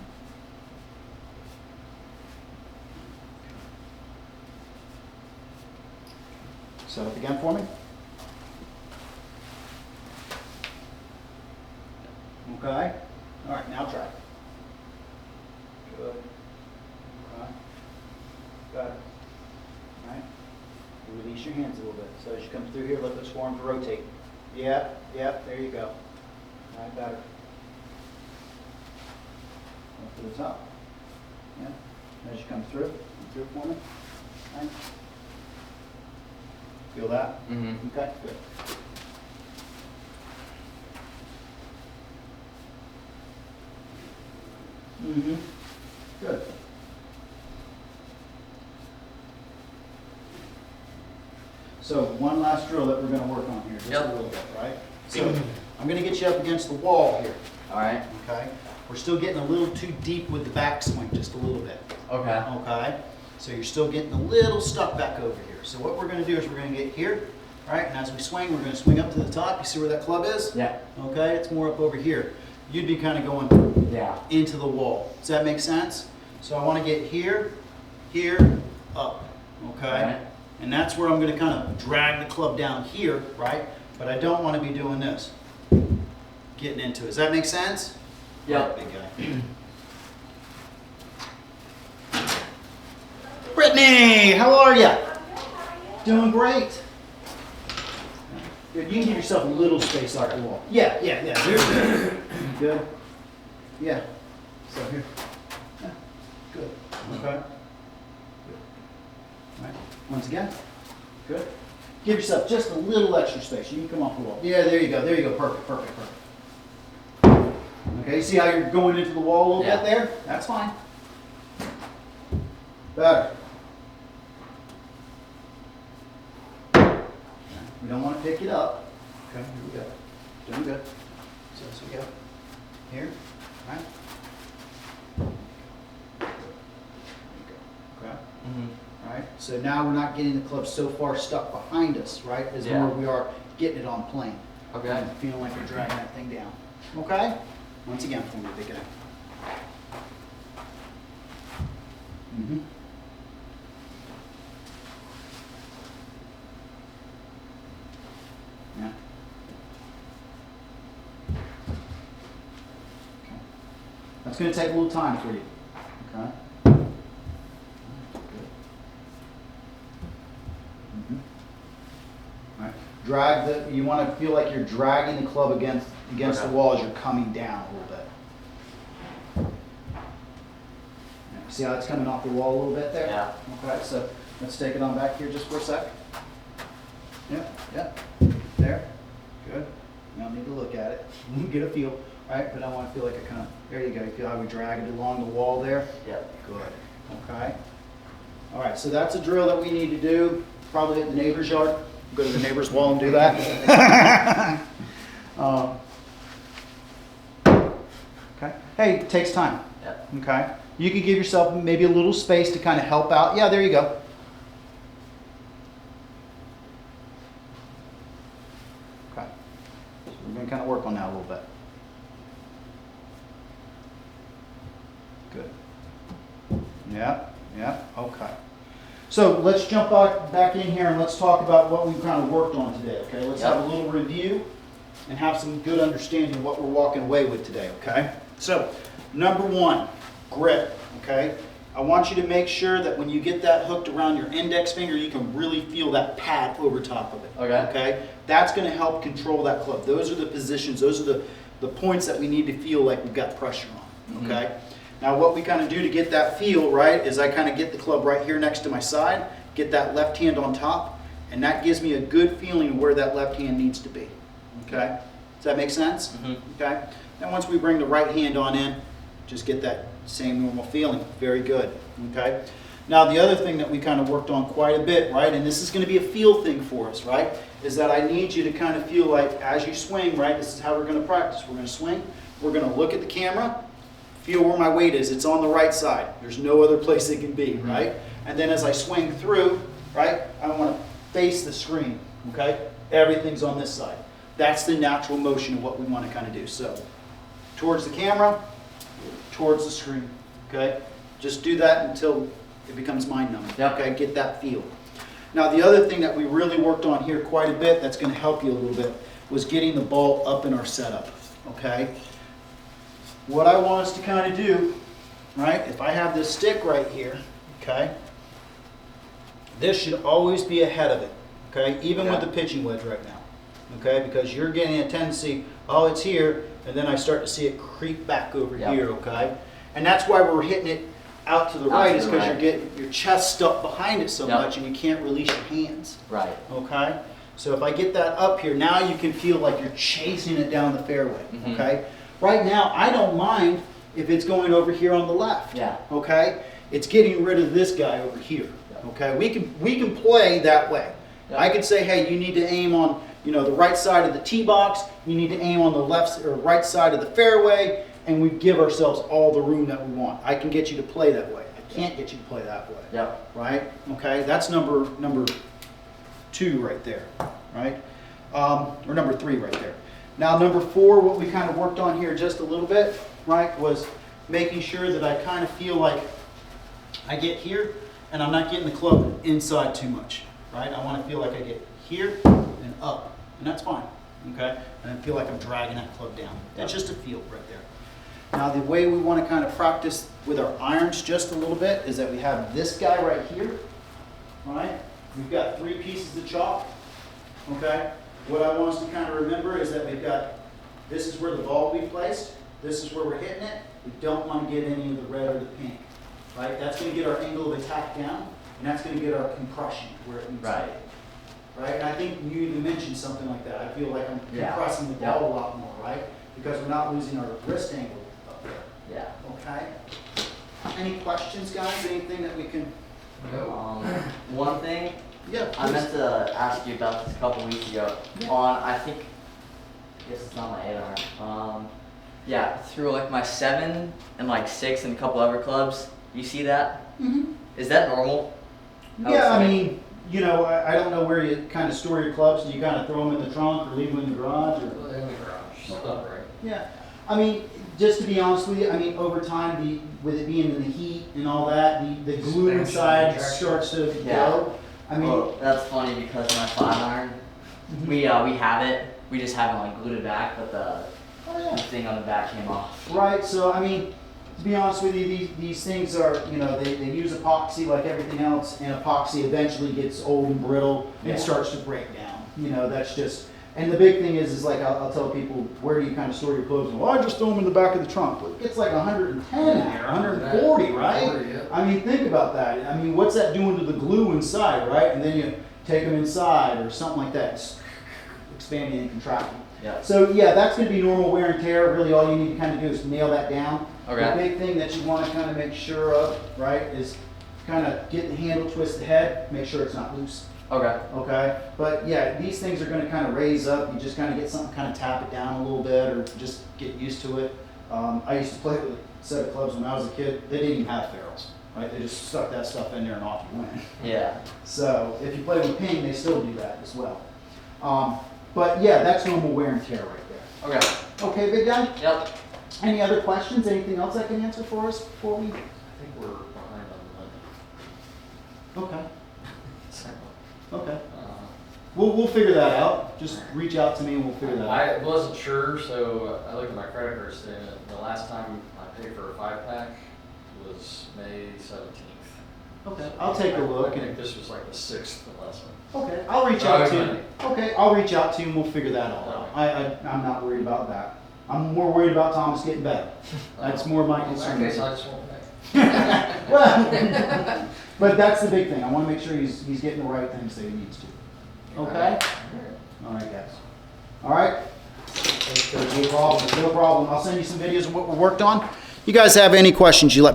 Set up again for me. Okay. All right, now try. Good. Okay. Got it. All right. Release your hands a little bit. So as you come through here, let those forearms rotate. Yep, yep, there you go. All right, better. Up to the top. Yeah. As you come through for me. All right. Feel that? Mm-hmm. Okay, good. Mm-hmm. Good. So one last drill that we're going to work on here, just Yep. a little bit, right? So I'm going to get you up against the wall here, All right. okay? We're still getting a little too deep with the backswing, just a little bit. Okay. Okay, so you're still getting a little stuck back over here. So what we're going to do is we're going to get here, right? And as we swing, we're going to swing up to the top. You see where that club is? Yeah. Okay, it's more up over here. You'd be kind of going Yeah. into the wall. Does that make sense? So I want to get here, here, up. Okay? Alright. And that's where I'm going to kind of drag the club down here, right? But I don't want to be doing this. Getting into it. Does that make sense? Yep. Big guy. Brittany, how are you? Doing great. Good. You can give yourself a little space off the wall. Yeah. Here. Good. Yeah. So here. Yeah. Good. Okay. Good. All right. Once again. Good. Give yourself just a little extra space. You can come off the wall. Yeah, there you go. There you go. Perfect. Okay, see how you're going into the wall a little Yeah. bit there? That's fine. Better. We don't want to pick it up. Okay, here we go. Doing good. So as we go. Here, right? There you go. Okay. Mm-hmm. All right. So now we're not getting the club so far stuck behind us, right? As Yeah. more we are getting it on plane. Okay. Feeling like we're dragging that thing down. Okay? Once again, for me, big guy. Mm-hmm. Yeah. Okay. That's going to take a little time for you. Okay? Good. Mm-hmm. All right. Drag the. You want to feel like you're dragging the club against Okay. the wall as you're coming down a little bit. Yeah, see how it's coming off the wall a little bit there? Yeah. Okay, so let's take it on back here just for a sec. Yep. There. Good. You don't need to look at it. Get a feel. All right, but I want to feel like a kind of, there you go. You feel how we drag it along the wall there? Yep. Good. Okay. All right, so that's a drill that we need to do, probably at the neighbor's yard. Go to the neighbor's wall and do that. Okay. Hey, it takes time. Yep. Okay. You could give yourself maybe a little space to kind of help out. Yeah, there you go. Okay. So we're going to kind of work on that a little bit. Good. Yeah. Okay. So let's jump back in here and let's talk about what we've kind of worked on today. Okay. Let's have a little review and have some good understanding of what we're walking away with today. Okay. So number one, grip. Okay. I want you to make sure that when you get that hooked around your index finger, you can really feel that pad over top of it. Okay. Okay? That's going to help control that club. Those are the positions, those are the points that we need to feel like we've got pressure on. Okay? Now what we kind of do to get that feel, right, is I kind of get the club right here next to my side, get that left hand on top, and that gives me a good feeling of where that left hand needs to be. Okay? Does that make sense? Okay? Then once we bring the right hand on in, just get that same normal feeling. Very good. Okay? Now the other thing that we kind of worked on quite a bit, right, and this is going to be a feel thing for us, right, is that I need you to kind of feel like as you swing, right, this is how we're going to practice. We're going to swing, we're going to look at the camera, feel where my weight is. It's on the right side. There's no other place it can be, right? And then as I swing through, right, I want to face the screen, okay? Everything's on this side. That's the natural motion of what we want to kind of do. So, towards the camera, towards the screen, okay? Just do that until it becomes mind-numbing, okay? Get that feel. Now, the other thing that we really worked on here quite a bit that's going to help you a little bit was getting the ball up in our setup, okay? What I want us to kind of do, right, if I have this stick right here, okay, this should always be ahead of it, okay, even with the pitching wedge right now, okay, because you're getting a tendency, oh, it's here, and then I start to see it creep back over here, okay, and that's why we're hitting it out to the right, is because you're getting your chest stuck behind it so much and you can't release your hands, Right. okay. So if I get that up here, now you can feel like you're chasing it down the fairway, okay. Right now, I don't mind if it's going over here on the left. Yeah. Okay? It's getting rid of this guy over here. Okay? We can play that way. Yeah. I could say, hey, you need to aim on, you know, the right side of the tee box. You need to aim on the left or right side of the fairway, and we give ourselves all the room that we want. I can get you to play that way. I can't get you to play that way. Yep. Right? Okay? That's number 2 right there. Right? Or number 3 right there. Now, number 4, what we kind of worked on here just a little bit, right, was making sure that I kind of feel like I get here and I'm not getting the club inside too much, right? I want to feel like I get here and up, and that's fine, okay? And I feel like I'm dragging that club down. That's just a feel right there. Now, the way we want to kind of practice with our irons just a little bit is that we have this guy right here, right? We've got 3 pieces of chalk, okay? What I want us to kind of remember is that we've got, this is where the ball will be placed, this is where we're hitting it. We don't want to get any of the red or the pink, right? That's going to get our angle of attack down, and that's going to get our compression where it needs to be. Right? And I think you even mentioned something like that. I feel like I'm compressing the ball a lot more, right? Because we're not losing our wrist angle up there. Yeah. Okay? Any questions, guys? Anything that we can... One thing, Yeah, I please. meant to ask you about this a couple weeks ago. On, I think, I guess it's not my 8-iron. Yeah, through like my 7 and like 6 and a couple other clubs. You see that? Mm-hmm. Is that normal? Yeah, I mean, you know, I don't know where you kind of store your clubs. Do you kind of throw them in the trunk or leave them in the garage? Or? In the garage, stuff, right? Yeah. I mean, just to be honest with you, I mean, over time, with it being in the heat and all that, the glue Expansion, inside contraction. starts to Yeah. go. I mean, Well, that's funny because my 5-iron, we have it. We just haven't like glued it back, but the thing on the back came off. right, so I mean, to be honest with you, these things are, you know, they use epoxy like everything else, and epoxy eventually gets old and brittle and Yeah. starts to break down. You know, that's just, and the big thing is like, I'll tell people, where do you kind of store your clothes? Well, I just throw them in the back of the trunk. Well, it gets like 110 in there, 140, right? 40, yeah. I mean, think about that. I mean, what's that doing to the glue inside, right? And then you take them inside or something like that. It's expanding and contracting. Yeah. So yeah, that's going to be normal wear and tear. Really, all you need to kind of do is nail that down. Okay. The big thing that you want to kind of make sure of, right, is kind of get the handle, twist the head, make sure it's not loose. Okay. Okay. But yeah, these things are going to kind of raise up. You just kind of get something, kind of tap it down a little bit, or just get used to it. I used to play with a set of clubs when I was a kid. They didn't even have ferrules, right? They just stuck that stuff in there and off you went. Yeah. So if you play with ping, they still do that as well. But yeah, that's normal wear and tear right there. Okay. Okay, big guy? Yep. Any other questions? Anything else I can answer for us before we? I think we're behind on Okay. the money. Okay. We'll figure that out. Just reach out to me and we'll figure that out. I wasn't sure, so I looked at my credit card statement. The last time I paid for a 5-pack was May 17th. Okay, I'll take a look I think and, this was like the 6th lesson. okay, I'll reach out to you. Okay, I'll reach out to you and we'll figure that all out. I'm not worried about that. I'm more worried about Thomas getting better. That's more my concern. In that case, I just won't pay. Well, but that's the big thing. I want to make sure he's getting the right things that he needs to. Okay? All right, guys. All right? No problem. No problem. I'll send you some videos of what we worked on. You guys have any questions, you let